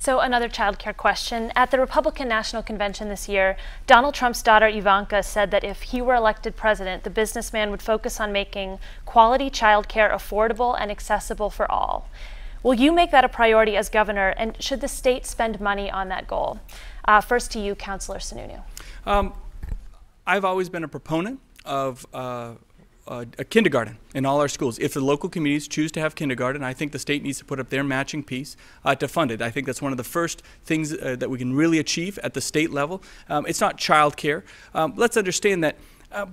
So another childcare question. At the Republican National Convention this year, Donald Trump's daughter Ivanka said that if he were elected president, the businessman would focus on making quality childcare affordable and accessible for all. Will you make that a priority as governor, and should the state spend money on that goal? First to you, Councillor Sununu. I've always been a proponent of a kindergarten in all our schools. If the local communities choose to have kindergarten, I think the state needs to put up their matching piece to fund it. I think that's one of the first things that we can really achieve at the state level. It's not childcare. Let's understand that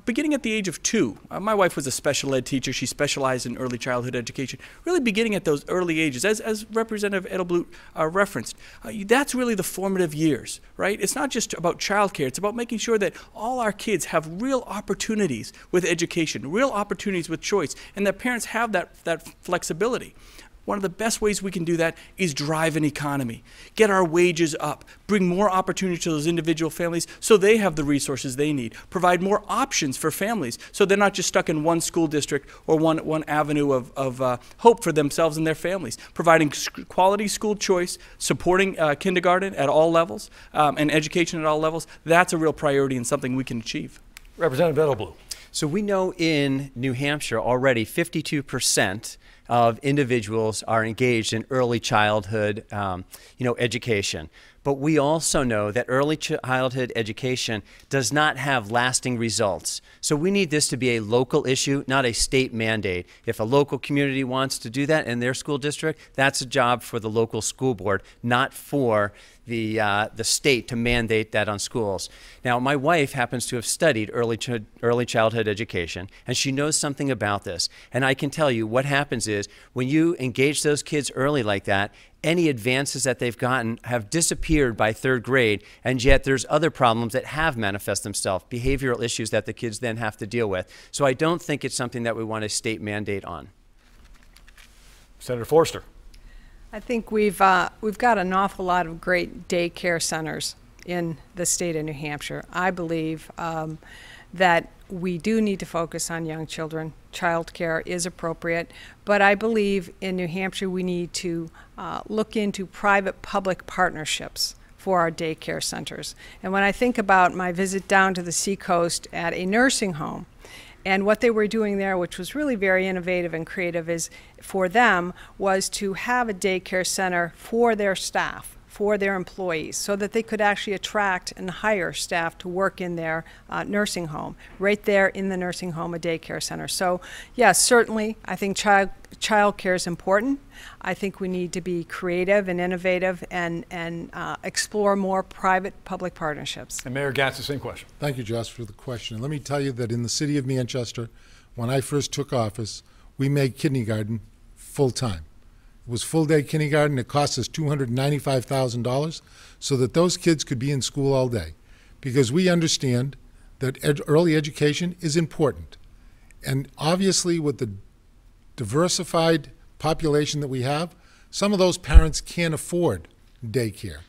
beginning at the age of 2, my wife was a special ed teacher. She specialized in early childhood education. Really beginning at those early ages, as Representative Edelblut referenced, that's really the formative years, right? It's not just about childcare. It's about making sure that all our kids have real opportunities with education, real opportunities with choice, and that parents have that flexibility. One of the best ways we can do that is drive an economy, get our wages up, bring more opportunity to those individual families so they have the resources they need, provide more options for families so they're not just stuck in one school district or one avenue of hope for themselves and their families, providing quality school choice, supporting kindergarten at all levels and education at all levels. That's a real priority and something we can achieve. Representative Edelblut. So we know in New Hampshire already 52% of individuals are engaged in early childhood education. But we also know that early childhood education does not have lasting results. So we need this to be a local issue, not a state mandate. If a local community wants to do that in their school district, that's a job for the local school board, not for the state to mandate that on schools. Now, my wife happens to have studied early childhood education, and she knows something about this. And I can tell you what happens is when you engage those kids early like that, any advances that they've gotten have disappeared by 3rd grade, and yet there's other problems that have manifest themselves, behavioral issues that the kids then have to deal with. So I don't think it's something that we want a state mandate on. Senator Forster. I think we've got an awful lot of great daycare centers in the state of New Hampshire. I believe that we do need to focus on young children. Child care is appropriate, but I believe in New Hampshire we need to look into private-public partnerships for our daycare centers. And when I think about my visit down to the Seacoast at a nursing home, and what they were doing there, which was really very innovative and creative, is for them was to have a daycare center for their staff, for their employees, so that they could actually attract and hire staff to work in their nursing home, right there in the nursing home, a daycare center. So yes, certainly I think child care is important. I think we need to be creative and innovative and explore more private-public partnerships. And Mayor Gatz, the same question. Thank you, Josh, for the question. Let me tell you that in the city of Manchester, when I first took office, we made kindergarten full-time. It was full-day kindergarten. It cost us $295,000 so that those kids could be in school all day, because we understand that early education is important. And obviously with the diversified population that we have, some of those parents can't afford daycare,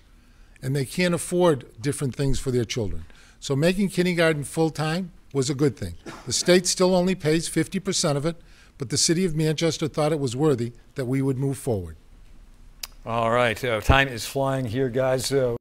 and they can't afford different things for their children. So making kindergarten full-time was a good thing. The state still only pays 50% of it, but the city of Manchester thought it was worthy that we would move forward. All right, time is flying here, guys.